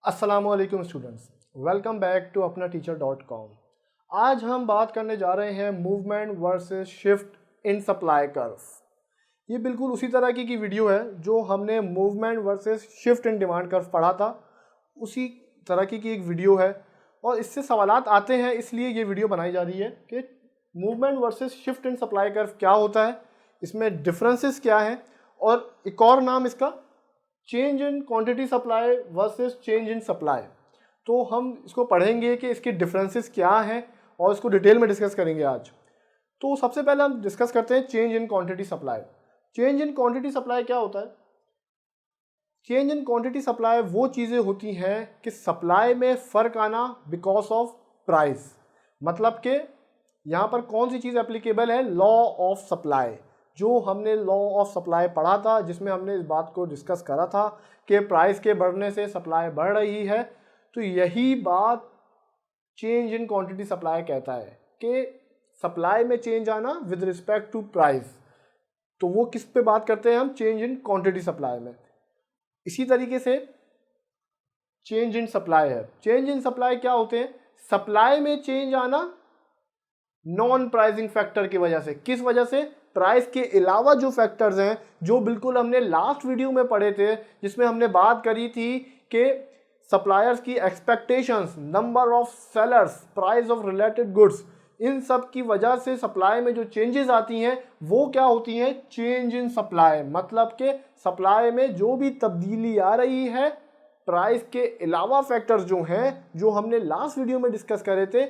अस्सलामुअलैकुम students, welcome back to अपना टीचर.com। आज हम बात करने जा रहे हैं movement versus shift in supply curve. ये बिल्कुल उसी तरह की वीडियो है जो हमने movement versus shift in demand curve पढ़ा था, उसी तरह की एक वीडियो है और इससे सवालात आते हैं, इसलिए ये वीडियो बनाई जा रही है कि movement versus shift in supply curve क्या होता है, इसमें डिफरेंसेस क्या हैं और एक और नाम इसका change in quantity supply versus change in supply. तो हम इसको पढ़ेंगे कि इसके डिफरेंसेस क्या हैं और इसको डिटेल में डिस्कस करेंगे आज। तो सबसे पहले हम डिस्कस करते हैं change in quantity supply. Change in quantity supply क्या होता है? चेंज इन क्वांटिटी सप्लाई वो चीज़ें होती हैं कि सप्लाई में फ़र्क आना बिकॉज ऑफ प्राइस। मतलब कि यहाँ पर कौन सी चीज़ एप्लीकेबल है? Law of supply. जो हमने लॉ ऑफ सप्लाई पढ़ा था, जिसमें हमने इस बात को डिस्कस करा था कि प्राइस के बढ़ने से सप्लाई बढ़ रही है। तो यही बात चेंज इन क्वांटिटी सप्लाई कहता है कि सप्लाई में चेंज आना विद रिस्पेक्ट टू प्राइस। तो वो किस पे बात करते हैं हम? चेंज इन क्वांटिटी सप्लाई में। इसी तरीके से चेंज इन सप्लाई है। चेंज इन सप्लाई क्या होते हैं? सप्लाई में चेंज आना नॉन प्राइसिंग फैक्टर की वजह से। किस वजह से? प्राइस के अलावा जो फैक्टर्स हैं, जो बिल्कुल हमने लास्ट वीडियो में पढ़े थे, जिसमें हमने बात करी थी कि सप्लायर्स की expectations, number of sellers, price of related goods, इन सब की वजह से सप्लाई में जो चेंजेस आती हैं वो क्या होती हैं? Change in supply. मतलब कि सप्लाई में जो भी तब्दीली आ रही है, प्राइस के अलावा फैक्टर्स जो हैं, जो हमने लास्ट वीडियो में डिस्कस करे थे,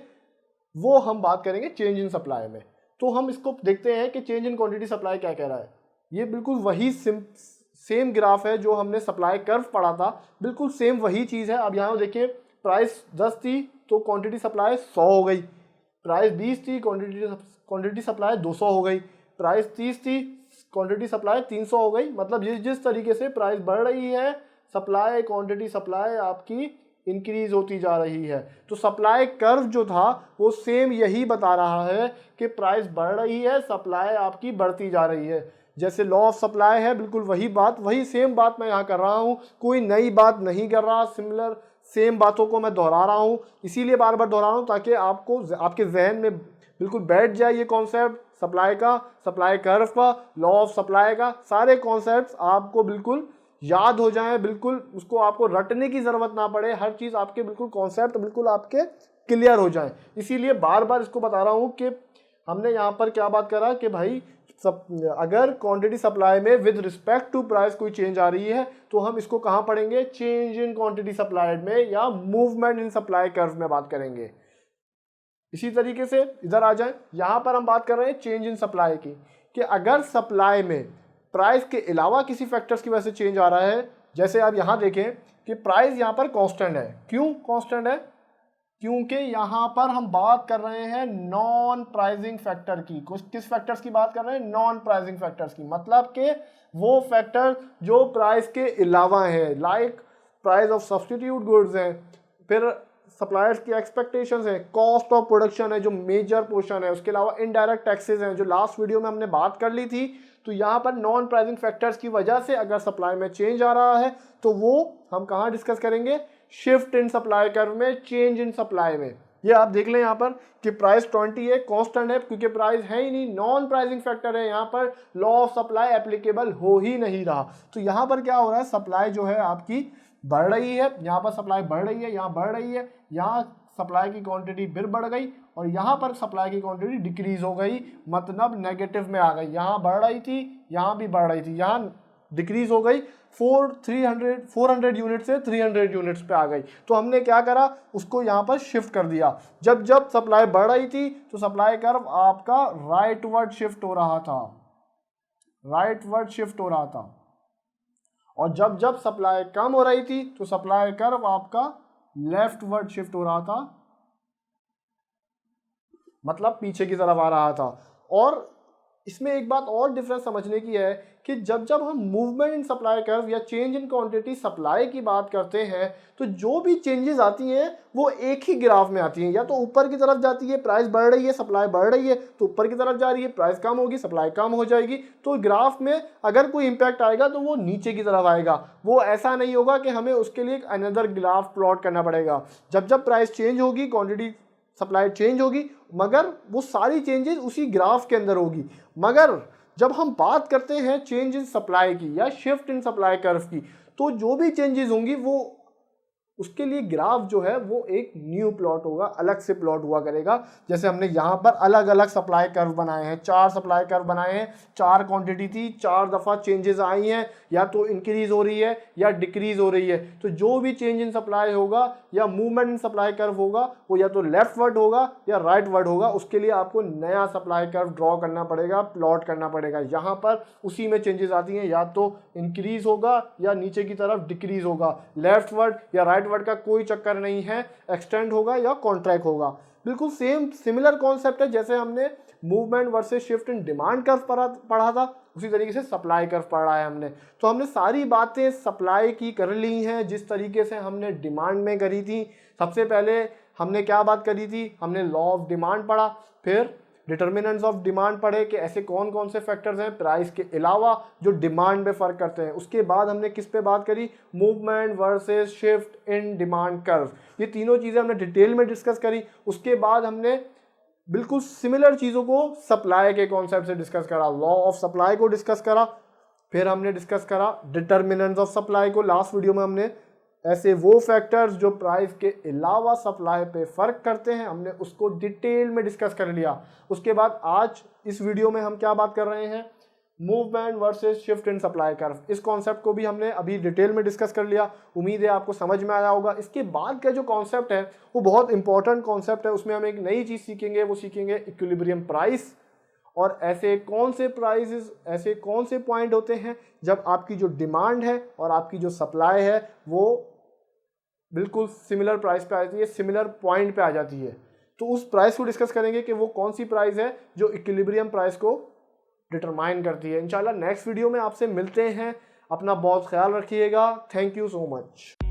वो हम बात करेंगे चेंज इन सप्लाई में। तो हम इसको देखते हैं कि चेंज इन क्वांटिटी सप्लाई क्या कह रहा है। ये बिल्कुल वही सेम ग्राफ है जो हमने सप्लाई कर्व पढ़ा था, बिल्कुल सेम वही चीज़ है। अब यहाँ देखिए, प्राइस 10 थी तो क्वांटिटी सप्लाई 100 हो गई, प्राइस 20 थी क्वांटिटी सप्लाई 200 हो गई, प्राइस 30 थी क्वांटिटी सप्लाई 300 हो गई। मतलब जिस तरीके से प्राइस बढ़ रही है, सप्लाई क्वांटिटी सप्लाई आपकी इंक्रीज होती जा रही है। तो सप्लाई कर्व जो था वो सेम यही बता रहा है कि प्राइस बढ़ रही है, सप्लाई आपकी बढ़ती जा रही है। जैसे लॉ ऑफ सप्लाई है, बिल्कुल वही बात, वही सेम बात मैं यहाँ कर रहा हूँ, कोई नई बात नहीं कर रहा, सिमिलर सेम बातों को मैं दोहरा रहा हूँ। इसीलिए बार बार दोहरा रहा हूँ ताकि आपको आपके जहन में बिल्कुल बैठ जाए ये कॉन्सेप्ट सप्लाई का, सप्लाई कर्व का, लॉ ऑफ सप्लाई का। सारे कॉन्सेप्ट्स आपको बिल्कुल याद हो जाएं, बिल्कुल उसको आपको रटने की ज़रूरत ना पड़े, हर चीज़ आपके बिल्कुल कॉन्सेप्ट बिल्कुल आपके क्लियर हो जाएं। इसीलिए बार बार इसको बता रहा हूँ कि हमने यहाँ पर क्या बात करा कि भाई अगर क्वांटिटी सप्लाई में विद रिस्पेक्ट टू प्राइस कोई चेंज आ रही है तो हम इसको कहाँ पढ़ेंगे? चेंज इन क्वांटिटी सप्लाई में या मूवमेंट इन सप्लाई कर्व में बात करेंगे। इसी तरीके से इधर आ जाए, यहाँ पर हम बात कर रहे हैं चेंज इन सप्लाई की, कि अगर सप्लाई में प्राइस के अलावा किसी फैक्टर्स की वजह से चेंज आ रहा है। जैसे आप यहाँ देखें कि प्राइस यहाँ पर कांस्टेंट है। क्यों कांस्टेंट है? क्योंकि यहाँ पर हम बात कर रहे हैं नॉन प्राइसिंग फैक्टर की। किस फैक्टर्स की बात कर रहे हैं? नॉन प्राइसिंग फैक्टर्स की। मतलब कि वो फैक्टर जो प्राइस के अलावा है, like price of substitute goods हैं, फिर सप्लायर्स की एक्सपेक्टेशंस है, कॉस्ट ऑफ प्रोडक्शन है जो मेजर पोर्शन है, उसके अलावा इनडायरेक्ट टैक्सेस हैं जो लास्ट वीडियो में हमने बात कर ली थी। तो यहाँ पर नॉन प्राइसिंग फैक्टर्स की वजह से अगर सप्लाई में चेंज आ रहा है तो वो हम कहाँ डिस्कस करेंगे? शिफ्ट इन सप्लाई कर्व में, चेंज इन सप्लाई में। ये आप देख लें यहाँ पर कि प्राइस 20 है, कांस्टेंट है, क्योंकि प्राइस है ही नहीं, नॉन प्राइसिंग फैक्टर है, यहाँ पर लॉ ऑफ सप्लाई एप्लीकेबल हो ही नहीं रहा। तो यहाँ पर क्या हो रहा है? सप्लाई जो है आपकी बढ़ रही है, यहाँ पर सप्लाई बढ़ रही है, यहाँ बढ़ रही है, यहाँ सप्लाई की क्वांटिटी फिर बढ़ गई और यहाँ पर सप्लाई की क्वांटिटी डिक्रीज हो गई, मतलब नेगेटिव में आ गई। यहाँ बढ़ रही थी, यहाँ भी बढ़ रही थी, यहाँ डिक्रीज हो गई, 400 यूनिट से 300 यूनिट्स पे आ गई। तो हमने क्या करा? उसको यहाँ पर शिफ्ट कर दिया। जब जब सप्लाई बढ़ रही थी तो सप्लाई कर्व आपका राइटवर्ड शिफ्ट हो रहा था, राइटवर्ड शिफ्ट हो रहा था, और जब जब सप्लाई कम हो रही थी तो सप्लाई कर्व आपका लेफ्टवर्ड शिफ्ट हो रहा था, मतलब पीछे की तरफ आ रहा था। और इसमें एक बात और डिफरेंस समझने की है कि जब जब हम मूवमेंट इन सप्लाई कर्व या चेंज इन क्वांटिटी सप्लाई की बात करते हैं तो जो भी चेंजेस आती हैं वो एक ही ग्राफ में आती हैं। या तो ऊपर की तरफ जाती है, प्राइस बढ़ रही है, सप्लाई बढ़ रही है, तो ऊपर की तरफ जा रही है, प्राइस कम होगी, सप्लाई कम हो जाएगी। तो ग्राफ में अगर कोई इंपैक्ट आएगा तो वो नीचे की तरफ आएगा। वो ऐसा नहीं होगा कि हमें उसके लिए एक अनदर ग्राफ प्लॉट करना पड़ेगा। जब जब प्राइस चेंज होगी, क्वांटिटी सप्लाई चेंज होगी, मगर वो सारी चेंजेस उसी ग्राफ के अंदर होगी। मगर जब हम बात करते हैं चेंज इन सप्लाई की या शिफ्ट इन सप्लाई कर्व की, तो जो भी चेंजेस होंगी वो उसके लिए ग्राफ जो है वो एक न्यू प्लॉट होगा, अलग से प्लॉट हुआ करेगा। जैसे हमने यहाँ पर अलग अलग सप्लाई कर्व बनाए हैं, 4 सप्लाई कर्व बनाए हैं, 4 क्वांटिटी थी, 4 दफ़ा चेंजेस आई हैं, या तो इंक्रीज हो रही है या डिक्रीज हो रही है। तो जो भी चेंज इन सप्लाई होगा या मूवमेंट इन सप्लाई कर्व होगा वो या तो लेफ्ट वर्ड होगा या राइट वर्ड होगा। उसके लिए आपको नया सप्लाई कर्व ड्रॉ करना पड़ेगा, प्लॉट करना पड़ेगा। यहाँ पर उसी में चेंजेस आती हैं, या तो इंक्रीज होगा या नीचे की तरफ डिक्रीज होगा। लेफ्ट वर्ड या राइट वर्ड का कोई चक्कर नहीं है, एक्सटेंड होगा या कॉन्ट्रैक्ट होगा। बिल्कुल सिमिलर कॉन्सेप्ट है जैसे हमने movement versus shift in demand curve पढ़ा था, उसी तरीके से सप्लाई कर्व पढ़ा है हमने। तो हमने सारी बातें सप्लाई की कर ली हैं जिस तरीके से हमने डिमांड में करी थी। सबसे पहले हमने क्या बात करी थी, हमने लॉ ऑफ डिमांड पढ़ा, फिर डिटर्मिनेंट्स ऑफ डिमांड पढ़े कि ऐसे कौन कौन से फैक्टर्स हैं प्राइस के अलावा जो डिमांड में फ़र्क करते हैं। उसके बाद हमने किस पे बात करी, movement versus shift in demand curve. ये तीनों चीज़ें हमने डिटेल में डिस्कस करी। उसके बाद हमने बिल्कुल सिमिलर चीज़ों को सप्लाई के कॉन्सेप्ट से डिस्कस करा, लॉ ऑफ सप्लाई को डिस्कस करा। फिर हमने डिस्कस करा डिटर्मिनेंट्स ऑफ सप्लाई को। लास्ट वीडियो में हमने ऐसे वो फैक्टर्स जो प्राइस के अलावा सप्लाई पे फ़र्क करते हैं, हमने उसको डिटेल में डिस्कस कर लिया। उसके बाद आज इस वीडियो में हम क्या बात कर रहे हैं, movement versus shift in supply curve. इस कॉन्सेप्ट को भी हमने अभी डिटेल में डिस्कस कर लिया। उम्मीद है आपको समझ में आया होगा। इसके बाद का जो कॉन्सेप्ट है वो बहुत इंपॉर्टेंट कॉन्सेप्ट है। उसमें हम एक नई चीज़ सीखेंगे, वो सीखेंगे इक्विलिब्रियम प्राइस। और ऐसे कौन से प्राइसेस, ऐसे कौन से पॉइंट होते हैं जब आपकी जो डिमांड है और आपकी जो सप्लाई है वो बिल्कुल सिमिलर प्राइस पे आ जाती है, सिमिलर पॉइंट पे आ जाती है। तो उस प्राइस को डिस्कस करेंगे कि वो कौन सी प्राइस है जो इक्विलिब्रियम प्राइस को डिटरमाइन करती है। इंशाल्लाह नेक्स्ट वीडियो में आपसे मिलते हैं। अपना बहुत ख्याल रखिएगा। Thank you so much.